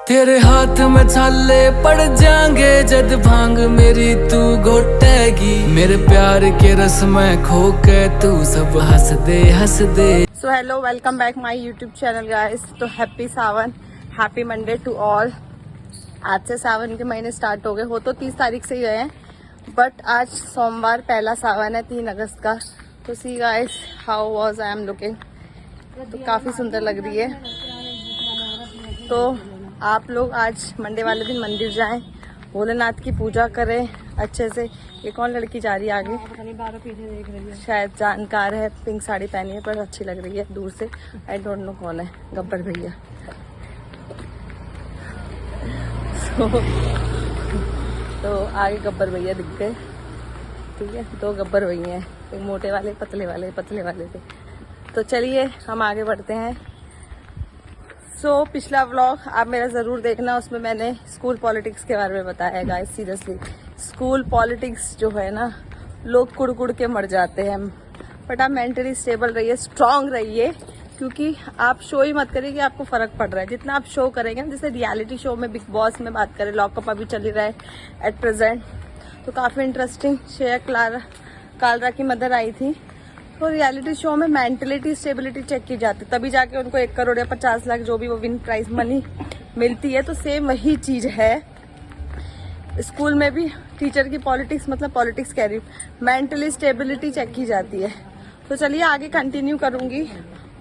तेरे हाथ में छाले पड़ जाएंगे जद भांग मेरी तू घोटेगी। मेरे प्यार के रस में खो के तू सब हंस दे। So hello, welcome back my YouTube channel guys. तो happy Sawan, happy Monday to all. आज से सावन के महीने स्टार्ट हो गए, हो तो 30 तारीख से ही गए हैं, बट आज सोमवार पहला सावन है 3 अगस्त का। तो see guys how was I am looking, तो काफ़ी सुंदर लग रही है। तो आप लोग आज मंडे वाले दिन मंदिर जाएं, भोलेनाथ की पूजा करें अच्छे से। ये कौन लड़की जा रही है आगे, देख रही है, शायद जानकार है, पिंक साड़ी पहनी है पर अच्छी लग रही है दूर से। आई डोंट नो कौन है, गब्बर भैया। तो आगे गब्बर भैया दिख गए, ठीक है। 2 गब्बर भैया हैं, एक मोटे वाले पतले वाले थे। तो चलिए हम आगे बढ़ते हैं। पिछला व्लॉग आप मेरा ज़रूर देखना, उसमें मैंने स्कूल पॉलिटिक्स के बारे में बताया है गाइस। सीरियसली स्कूल पॉलिटिक्स जो है ना, लोग कुड़ के मर जाते हैं, बट आप मेंटली स्टेबल रहिए, स्ट्रांग रहिए, क्योंकि आप शो ही मत करिए कि आपको फ़र्क पड़ रहा है। जितना आप शो करेंगे ना, जैसे रियलिटी शो में बिग बॉस में बात करें, लॉकअप अभी चल ही रहा है एट प्रेजेंट, तो काफ़ी इंटरेस्टिंग। श्रेया कालरा की मदर आई थी, तो रियलिटी शो में मेंटलिटी स्टेबिलिटी चेक की जाती है, तभी जाके उनको 1 करोड़ या 50 लाख जो भी वो विन प्राइज मनी मिलती है। तो सेम वही चीज़ है स्कूल में भी। टीचर की पॉलिटिक्स, मतलब पॉलिटिक्स कह रही हूँ, मेंटली स्टेबिलिटी चेक की जाती है। तो चलिए आगे कंटिन्यू करूँगी,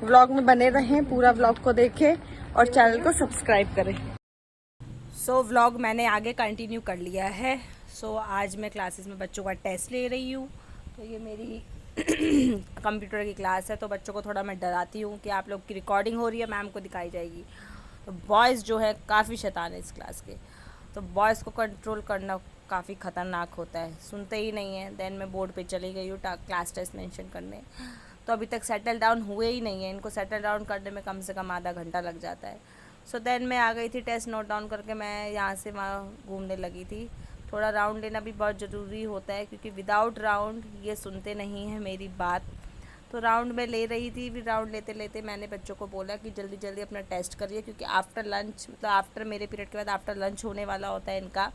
व्लॉग में बने रहें, पूरा व्लॉग को देखें और चैनल को सब्सक्राइब करें। व्लॉग मैंने आगे कंटिन्यू कर लिया है। आज मैं क्लासेस में बच्चों का टेस्ट ले रही हूँ। तो ये मेरी कंप्यूटर की क्लास है, तो बच्चों को थोड़ा मैं डराती हूँ कि आप लोग की रिकॉर्डिंग हो रही है, मैम को दिखाई जाएगी। तो बॉयज़ जो है काफ़ी शैतान है इस क्लास के, तो बॉयज़ को कंट्रोल करना काफ़ी ख़तरनाक होता है, सुनते ही नहीं है। देन मैं बोर्ड पे चली गई हूँ क्लास टेस्ट मेंशन करने, तो अभी तक सेटल डाउन हुए ही नहीं है। इनको सेटल डाउन करने में कम से कम आधा घंटा लग जाता है। देन मैं आ गई थी, टेस्ट नोट डाउन करके मैं यहाँ से वहाँ घूमने लगी थी। थोड़ा राउंड लेना भी बहुत ज़रूरी होता है, क्योंकि विदाउट राउंड ये सुनते नहीं हैं मेरी बात। तो राउंड में ले रही थी, फिर राउंड लेते लेते मैंने बच्चों को बोला कि जल्दी जल्दी अपना टेस्ट करिए, क्योंकि आफ्टर लंच, मतलब आफ्टर मेरे पीरियड के बाद आफ्टर लंच होने वाला होता है इनका।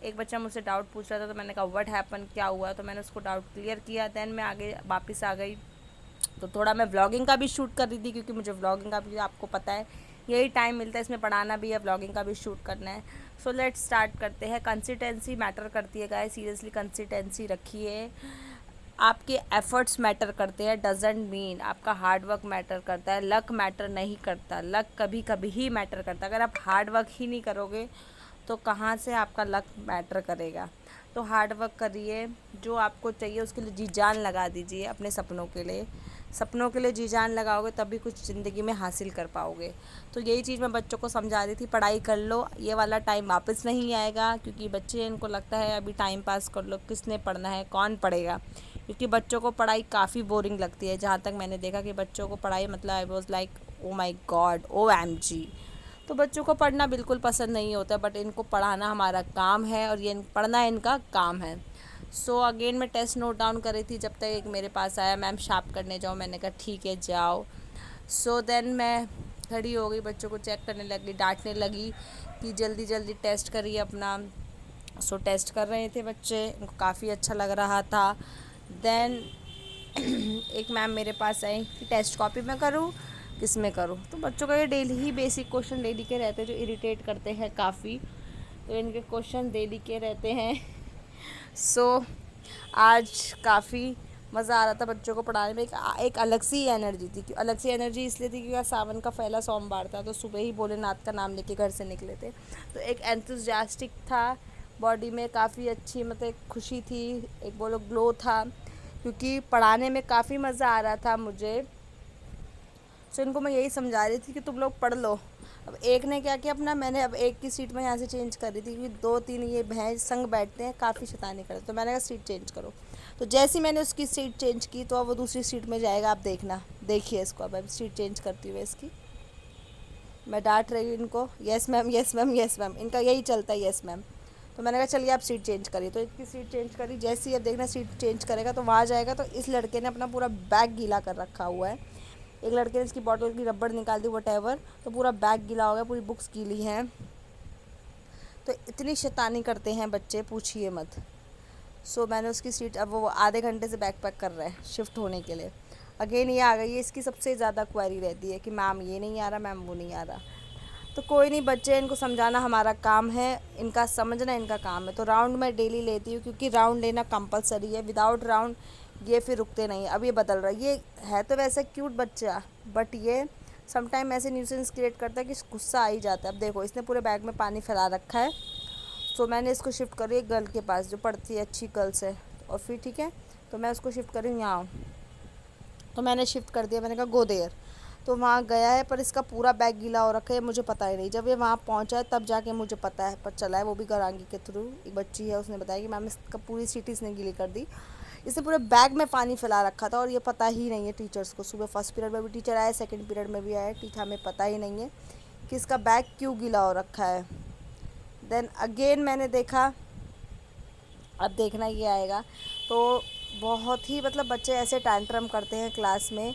एक बच्चा मुझसे डाउट पूछ रहा था, तो मैंने कहा व्हाट हैपन, क्या हुआ, तो मैंने उसको डाउट क्लियर किया। दैन मैं आगे वापस आ गई, तो थोड़ा मैं व्लॉगिंग का भी शूट कर रही थी, क्योंकि मुझे व्लॉगिंग का भी, आपको पता है, यही टाइम मिलता है, इसमें पढ़ाना भी है, व्लॉगिंग का भी शूट करना है। लेट्स स्टार्ट करते हैं। कंसिस्टेंसी मैटर करती है गाइस, सीरियसली कंसिस्टेंसी रखिए। आपके एफर्ट्स मैटर करते हैं, डजेंट मीन आपका हार्ड वर्क मैटर करता है, लक मैटर नहीं करता। लक कभी कभी ही मैटर करता है। अगर आप हार्ड वर्क ही नहीं करोगे तो कहाँ से आपका लक मैटर करेगा। तो हार्ड वर्क करिए, जो आपको चाहिए उसके लिए जी जान लगा दीजिए। अपने सपनों के लिए जी जान लगाओगे तभी कुछ ज़िंदगी में हासिल कर पाओगे। तो यही चीज़ मैं बच्चों को समझा रही थी, पढ़ाई कर लो, ये वाला टाइम वापस नहीं आएगा। क्योंकि बच्चे, इनको लगता है अभी टाइम पास कर लो, किसने पढ़ना है, कौन पढ़ेगा, क्योंकि बच्चों को पढ़ाई काफ़ी बोरिंग लगती है। जहाँ तक मैंने देखा कि बच्चों को पढ़ाई, मतलब I was like oh my God, OMG। तो बच्चों को पढ़ना बिल्कुल पसंद नहीं होता, बट इनको पढ़ाना हमारा काम है, और ये पढ़ना इनका काम है। अगेन मैं टेस्ट नोट डाउन कर रही थी, जब तक एक मेरे पास आया, मैम शार्प करने जाओ। मैंने कहा ठीक है जाओ। देन मैं खड़ी हो गई, बच्चों को चेक करने लगी, डांटने लगी कि जल्दी जल्दी टेस्ट करिए अपना। टेस्ट कर रहे थे बच्चे, उनको काफ़ी अच्छा लग रहा था। देन एक मैम मेरे पास आई कि टेस्ट कॉपी में करूँ, किस में करूँ। तो बच्चों का ये डेली ही बेसिक क्वेश्चन डेली के रहते हैं, जो इरिटेट करते हैं काफ़ी। तो इनके क्वेश्चन डेली के रहते हैं। आज काफ़ी मज़ा आ रहा था बच्चों को पढ़ाने में। एक अलग सी एनर्जी थी। अलग सी एनर्जी इसलिए थी क्योंकि सावन का पहला सोमवार था, तो सुबह ही भोलेनाथ का नाम लेके घर से निकले थे। तो एक एंथुसियास्टिक था बॉडी में, काफ़ी अच्छी, मतलब एक खुशी थी, एक बोलो ग्लो था, क्योंकि पढ़ाने में काफ़ी मज़ा आ रहा था मुझे। इनको मैं यही समझा रही थी कि तुम लोग पढ़ लो। अब एक ने क्या किया अपना, मैंने अब एक की सीट में यहाँ से चेंज कर रही थी, क्योंकि 2-3 ये भैंस संग बैठते हैं, काफ़ी शैतानी करते, तो मैंने कहा सीट चेंज करो। तो जैसे ही मैंने उसकी सीट चेंज की, तो अब वो दूसरी सीट में जाएगा। आप देखना, देखिए इसको, अब सीट चेंज करती हुई इसकी। मैं डांट रही हूँ इनको, yes ma'am, yes ma'am, yes ma'am, इनका यही चलता है, येस मैम। तो मैंने कहा चलिए आप सीट चेंज करिए। तो इसकी सीट चेंज करी, जैसे ही अब देखना सीट चेंज करेगा तो वहाँ जाएगा, तो इस लड़के ने अपना पूरा बैग गीला कर रखा हुआ है। एक लड़के ने इसकी बॉटल की रबड़ निकाल दी, वटेवर, तो पूरा बैग गीला हो गया, पूरी बुक्स गीली हैं। तो इतनी शैतानी करते हैं बच्चे, पूछिए मत। सो मैंने उसकी सीट, अब वो आधे घंटे से बैग पैक कर रहा है शिफ्ट होने के लिए। अगेन ये आ गई है, इसकी सबसे ज़्यादा क्वेरी रहती है कि मैम ये नहीं आ रहा, मैम वो नहीं आ रहा। तो कोई नहीं बच्चे, इनको समझाना हमारा काम है, इनका समझना इनका काम है। तो राउंड मैं डेली लेती हूँ क्योंकि राउंड लेना कंपलसरी है, विदाउट राउंड ये फिर रुकते नहीं। अब ये बदल रहा है, ये है तो वैसे क्यूट बच्चा, बट ये समटाइम ऐसे न्यूसेंस क्रिएट करता है कि गुस्सा आ ही जाता है। अब देखो इसने पूरे बैग में पानी फैला रखा है। सो मैंने इसको शिफ्ट करी एक गर्ल के पास जो पढ़ती है, अच्छी गर्ल्स है। और फिर ठीक है, तो मैं उसको शिफ्ट करी यहाँ, तो मैंने शिफ्ट कर दिया, मैंने कहा गो देयर। तो वहाँ गया है, पर इसका पूरा बैग गीला हो रखा है, मुझे पता ही नहीं। जब ये वहाँ पहुँचा है तब जाके मुझे पता है, पर चला है, वो भी गरांगी के थ्रू। एक बच्ची है, उसने बताया कि मैम इसका पूरी सीट इसने गीली कर दी। इसने पूरे बैग में पानी फैला रखा था और ये पता ही नहीं है टीचर्स को। सुबह फर्स्ट पीरियड में भी टीचर आया, सेकंड पीरियड में भी आया, टीचर हमें पता ही नहीं है कि इसका बैग क्यों गीला हो रखा है। देन अगेन मैंने देखा, अब देखना ये आएगा। तो बहुत ही मतलब बच्चे ऐसे टैंट्रम करते हैं क्लास में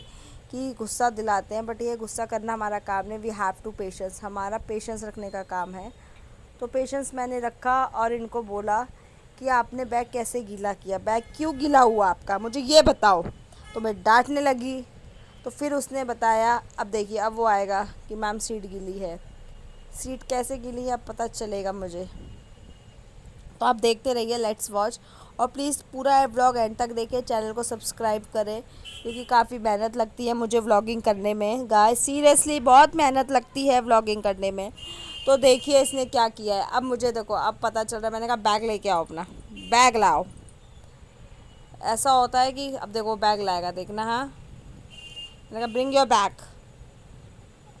कि गुस्सा दिलाते हैं, बट ये गुस्सा करना हमारा काम नहीं। वी हैव टू पेशेंस, हमारा पेशेंस रखने का काम है। तो पेशेंस मैंने रखा और इनको बोला कि आपने बैग कैसे गीला किया, बैग क्यों गीला हुआ आपका, मुझे ये बताओ। तो मैं डांटने लगी। तो फिर उसने बताया, अब देखिए अब वो आएगा कि मैम सीट गीली है। सीट कैसे गीली है अब पता चलेगा मुझे। तो आप देखते रहिए, लेट्स वॉच। और प्लीज़ पूरा व्लॉग एंड तक देखिए, चैनल को सब्सक्राइब करें क्योंकि काफ़ी मेहनत लगती है मुझे व्लॉगिंग करने में। गाइस सीरियसली बहुत मेहनत लगती है व्लॉगिंग करने में। तो देखिए इसने क्या किया है। अब मुझे देखो, अब पता चल रहा है। मैंने कहा बैग लेके आओ, अपना बैग लाओ। ऐसा होता है कि अब देखो बैग लाएगा, देखना। हाँ, मैंने कहा ब्रिंग योर बैग।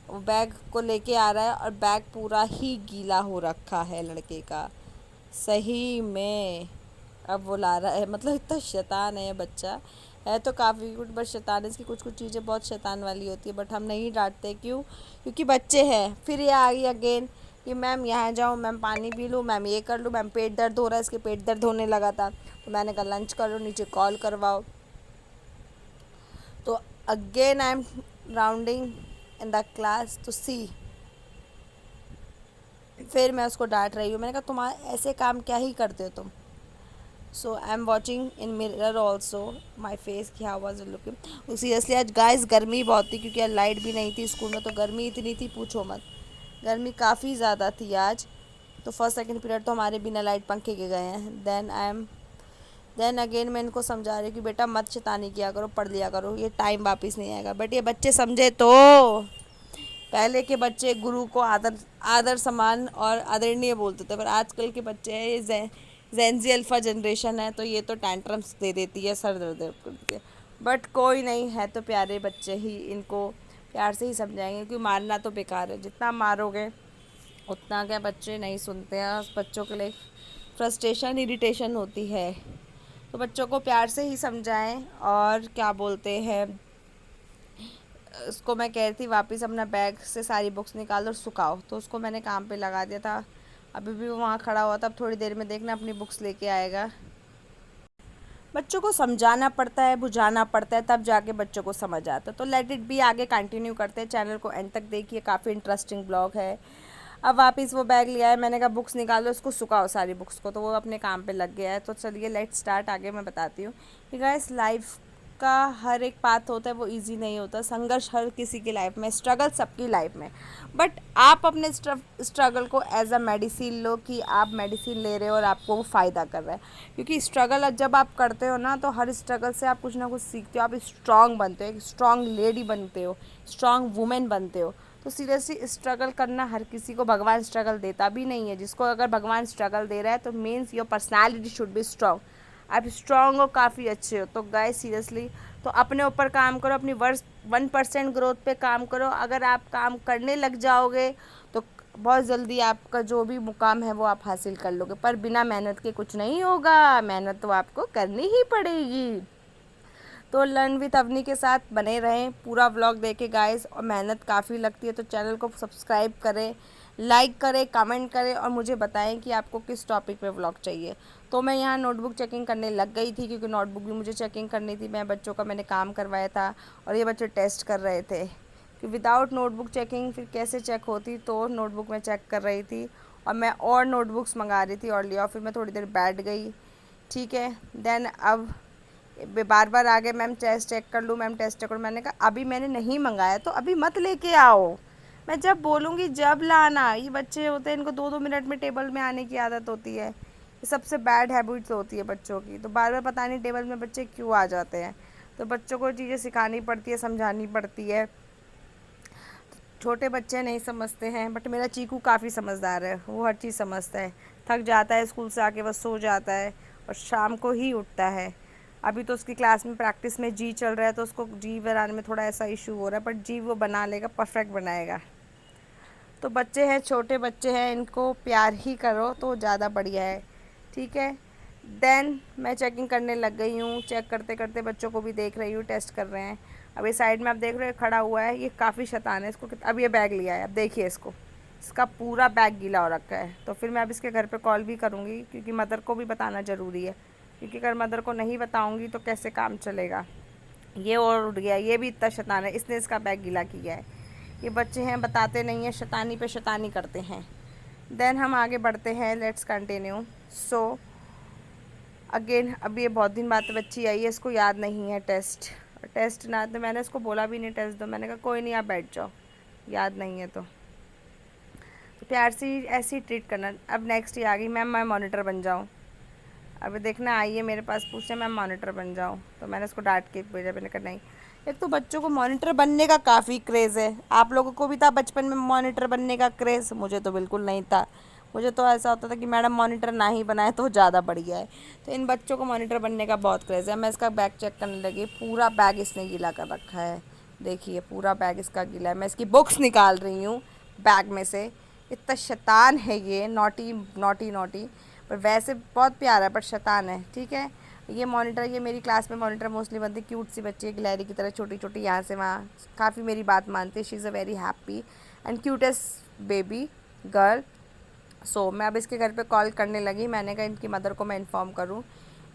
वो बैग को लेके आ रहा है और बैग पूरा ही गीला हो रखा है लड़के का, सही में। अब वो ला रहा है, मतलब इतना शैतान है बच्चा। है तो काफ़ी गुड, बट शैतान इसकी कुछ कुछ चीज़ें बहुत शैतान वाली होती है, बट हम नहीं डांटते। क्यों? क्योंकि बच्चे हैं। फिर ये आ गई अगेन कि मैम यहाँ जाऊँ, मैम पानी पी लूँ, मैम ये कर लूँ, मैम पेट दर्द हो रहा है, इसके पेट दर्द होने लगा था। तो मैंने कहा लंच करो, नीचे कॉल करवाओ। तो again I am rounding in the class two C. फिर मैं उसको डांट रही हूँ। मैंने कहा तुम्हारे ऐसे काम क्या ही करते हो तुम। So I am watching in mirror also my face कि हाउ वॉज लुकिंग। सीरियसली आज गाइस गर्मी बहुत थी क्योंकि आज लाइट भी नहीं थी स्कूल में, तो गर्मी इतनी थी पूछो मत। गर्मी काफ़ी ज़्यादा थी आज। तो फर्स्ट सेकंड पीरियड तो हमारे बिना लाइट पंखे के गए हैं। देन अगेन मैं इनको समझा रही हूँ कि बेटा मत शैतानी किया करो, पढ़ लिया करो, ये टाइम वापस नहीं आएगा। बट ये बच्चे समझे तो। पहले के बच्चे गुरु को आदर आदर सम्मान और आदरणीय बोलते थे, पर आजकल के बच्चे हैं, ये जेनजी अल्फा जनरेशन है, तो ये तो टैंट्रम्स दे देती है, सर दर्द करती है। बट कोई नहीं, है तो प्यारे बच्चे ही, इनको प्यार से ही समझाएंगे क्योंकि मारना तो बेकार है। जितना मारोगे उतना क्या, बच्चे नहीं सुनते हैं। बच्चों के लिए फ्रस्ट्रेशन इरिटेशन होती है। तो बच्चों को प्यार से ही समझाएं। और क्या बोलते हैं, उसको मैं कह रही थी वापस अपना बैग से सारी बुक्स निकाल और सुखाओ, तो उसको मैंने काम पे लगा दिया था। अभी भी वो वहाँ खड़ा हुआ था। अब थोड़ी देर में देखना अपनी बुक्स लेके आएगा। बच्चों को समझाना पड़ता है, बुझाना पड़ता है, तब जाके बच्चों को समझ आता है। तो लेट इट बी, आगे कंटिन्यू करते हैं। चैनल को एंड तक देखिए, काफ़ी इंटरेस्टिंग ब्लॉग है। अब वापस वो बैग लिया है, मैंने कहा बुक्स निकालो, उसको सुखाओ सारी बुक्स को, तो वो अपने काम पे लग गया है। तो चलिए लेट स्टार्ट। आगे मैं बताती हूँ कि गाइस लाइफ का हर एक पाथ होता है, वो इजी नहीं होता। संघर्ष हर किसी की लाइफ में, स्ट्रगल सबकी लाइफ में। बट आप अपने स्ट्रगल को एज अ मेडिसिन लो कि आप मेडिसिन ले रहे हो और आपको वो फ़ायदा कर रहा है। क्योंकि स्ट्रगल जब आप करते हो ना, तो हर स्ट्रगल से आप कुछ ना कुछ सीखते हो, आप स्ट्रांग बनते हो, एक स्ट्रांग लेडी बनते हो, स्ट्रांग वुमेन बनते हो। तो सीरियसली स्ट्रगल करना हर किसी को भगवान स्ट्रगल देता भी नहीं है। जिसको अगर भगवान स्ट्रगल दे रहा है तो means your personality should be strong. आप स्ट्रांग हो, काफ़ी अच्छे हो। तो गाइस सीरियसली, तो अपने ऊपर काम करो, अपनी 1% ग्रोथ पे काम करो। अगर आप काम करने लग जाओगे तो बहुत जल्दी आपका जो भी मुकाम है वो आप हासिल कर लोगे। पर बिना मेहनत के कुछ नहीं होगा, मेहनत तो आपको करनी ही पड़ेगी। तो लर्न विद अवनी के साथ बने रहें, पूरा व्लॉग देखें गाइस, और मेहनत काफ़ी लगती है, तो चैनल को सब्सक्राइब करें, लाइक करें, कमेंट करें और मुझे बताएं कि आपको किस टॉपिक पे व्लॉग चाहिए। तो मैं यहाँ नोटबुक चेकिंग करने लग गई थी, क्योंकि नोटबुक भी मुझे चेकिंग करनी थी। मैं बच्चों का मैंने काम करवाया था और ये बच्चे टेस्ट कर रहे थे कि विदाउट नोटबुक चेकिंग फिर कैसे चेक होती। तो नोटबुक में चेक कर रही थी और मैं और नोटबुक्स मंगा रही थी और लिया। फिर मैं थोड़ी देर बैठ गई, ठीक है। देन अब बार बार आ गए, मैम टेस्ट चेक कर लूँ, मैम टेस्ट चेक कर। मैंने कहा अभी मैंने नहीं मंगाया तो अभी मत लेके आओ, मैं जब बोलूँगी जब लाना। ये बच्चे होते हैं, इनको 2-2 मिनट में टेबल में आने की आदत होती है। ये सबसे बैड हैबिट्स होती है बच्चों की। तो बार बार पता नहीं टेबल में बच्चे क्यों आ जाते हैं। तो बच्चों को चीज़ें सिखानी पड़ती है, समझानी पड़ती है। छोटे बच्चे नहीं समझते हैं, बट मेरा चीकू काफ़ी समझदार है, वो हर चीज़ समझता है। थक जाता है स्कूल से आके, बस सो जाता है और शाम को ही उठता है। अभी तो उसकी क्लास में प्रैक्टिस में जी चल रहा है, तो उसको जी बनाने में थोड़ा ऐसा इशू हो रहा है, बट जी वो बना लेगा, परफेक्ट बनाएगा। तो बच्चे हैं, छोटे बच्चे हैं, इनको प्यार ही करो तो ज़्यादा बढ़िया है, ठीक है। देन मैं चेकिंग करने लग गई हूँ। चेक करते करते बच्चों को भी देख रही हूँ, टेस्ट कर रहे हैं। अब ये साइड में आप देख रहे हो खड़ा हुआ है, ये काफ़ी शैतान है। इसको अब ये बैग लिया है, अब देखिए इसका पूरा बैग गीला हो रखा है। तो फिर मैं अब इसके घर पे कॉल भी करूँगी, क्योंकि मदर को भी बताना ज़रूरी है, क्योंकि अगर मदर को नहीं बताऊँगी तो कैसे काम चलेगा। ये और उठ गया, ये भी इतना शैतान है, इसने इसका बैग गीला किया है। ये बच्चे हैं, बताते नहीं हैं, शैतानी पे शैतानी करते हैं। देन हम आगे बढ़ते हैं, लेट्स कंटिन्यू। सो अगेन, अब ये बहुत दिन बाद बच्ची आई है, इसको याद नहीं है टेस्ट ना, तो मैंने इसको बोला भी नहीं टेस्ट दो। मैंने कहा कोई नहीं, आप बैठ जाओ, याद नहीं है तो प्यार से ऐसे ही ट्रीट करना। अब नेक्स्ट ये आ गई, मैम मैं मॉनिटर बन जाऊँ। अब देखना आई है मेरे पास पूछे मैम मॉनिटर बन जाऊँ, तो मैंने उसको डांट के भेजा। मैंने कहा नहीं। एक तो बच्चों को मॉनिटर बनने का काफ़ी क्रेज़ है। आप लोगों को भी था बचपन में मॉनिटर बनने का क्रेज़? मुझे तो बिल्कुल नहीं था। मुझे तो ऐसा होता था कि मैडम मॉनिटर ना ही बनाए तो ज़्यादा बढ़िया है। तो इन बच्चों को मॉनिटर बनने का बहुत क्रेज़ है। मैं इसका बैग चेक करने लगी, पूरा बैग इसने गीला कर रखा है। देखिए पूरा बैग इसका गीला है। मैं इसकी बुक्स निकाल रही हूँ बैग में से। इतना शैतान है ये, नॉटी। पर वैसे बहुत प्यारा है, पर शैतान है, ठीक है। ये मॉनिटर, ये मेरी क्लास में मॉनिटर मोस्टली बनती, क्यूट सी बच्ची है, गिलहरी की तरह छोटी यहाँ से वहाँ, काफ़ी मेरी बात मानती है। She is a very happy and cutest baby girl. So मैं अब इसके घर पे कॉल करने लगी। मैंने कहा इनकी मदर को मैं इन्फॉर्म करूँ।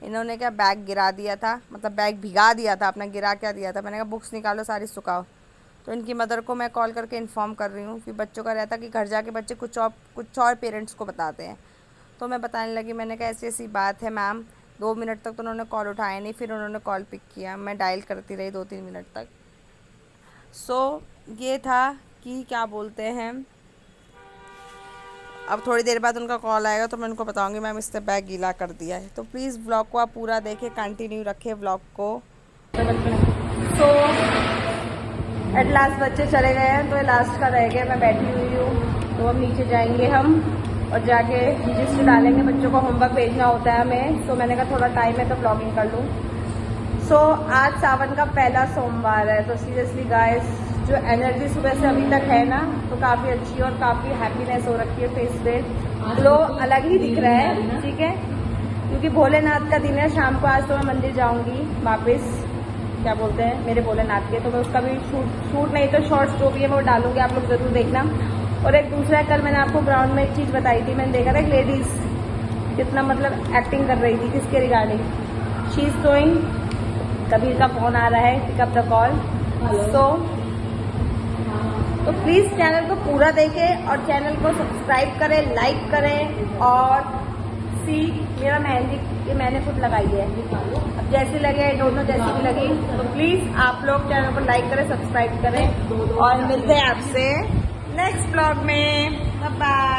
इन्होंने क्या बैग गिरा दिया था, मतलब बैग भिगा दिया था, अपना गिरा क्या दिया था। मैंने कहा बुक्स निकालो सारी सुखाओ। तो इनकी मदर को मैं कॉल करके इन्फॉर्म कर रही हूँ। फिर बच्चों का रहता कि घर जाके बच्चे कुछ और पेरेंट्स को बताते हैं। तो मैं बताने लगी, मैंने कहा ऐसी बात है मैम। 2 मिनट तक तो उन्होंने कॉल उठाया नहीं, फिर उन्होंने कॉल पिक किया। मैं डायल करती रही 2-3 मिनट तक। सो ये था कि क्या बोलते हैं, अब थोड़ी देर बाद उनका कॉल आएगा तो मैं उनको बताऊंगी मैम इसने बैग गीला कर दिया है। तो प्लीज़ व्लॉग को आप पूरा देखें, कंटिन्यू रखें व्लॉग को। सो एट लास्ट बच्चे चले गए हैं, तो ये लास्ट का रह गया, मैं बैठी हुई हूँ। तो अब नीचे जाएंगे हम और जाके रजिस्टर डालेंगे। बच्चों को होमवर्क भेजना होता है हमें। सो मैंने कहा थोड़ा टाइम है तो ब्लॉगिंग कर लूँ। सो आज सावन का पहला सोमवार है। तो सीरियसली गाइस, जो एनर्जी सुबह से अभी तक है ना, तो काफ़ी अच्छी और काफ़ी हैप्पीनेस हो रखी है फेस पे। ग्लो अलग ही दिख रहा है, ठीक है, क्योंकि भोलेनाथ का दिन है। शाम को आज तो मैं मंदिर जाऊंगी वापस, क्या बोलते हैं मेरे भोलेनाथ के। तो मैं उसका भी शूट नहीं तो शॉर्ट्स जो भी है वो डालूंगी, आप लोग ज़रूर देखना। और एक दूसरा, कल मैंने आपको ग्राउंड में एक चीज़ बताई थी, मैंने देखा था एक लेडीज़ कितना मतलब एक्टिंग कर रही थी, किसके regarding. She is doing, Kabir का फ़ोन आ रहा है, पिक अप द कॉल। तो प्लीज़ चैनल को पूरा देखें और चैनल को सब्सक्राइब करें, लाइक करें। और मेरा मेहंदी ये मैंने खुद लगाई है, अब जैसी लगे आई डोंट नो, जैसी भी लगी। तो प्लीज़ आप लोग चैनल को लाइक करें, सब्सक्राइब करें और मिलते हैं आपसे नेक्स्ट ब्लॉग में। Bye bye.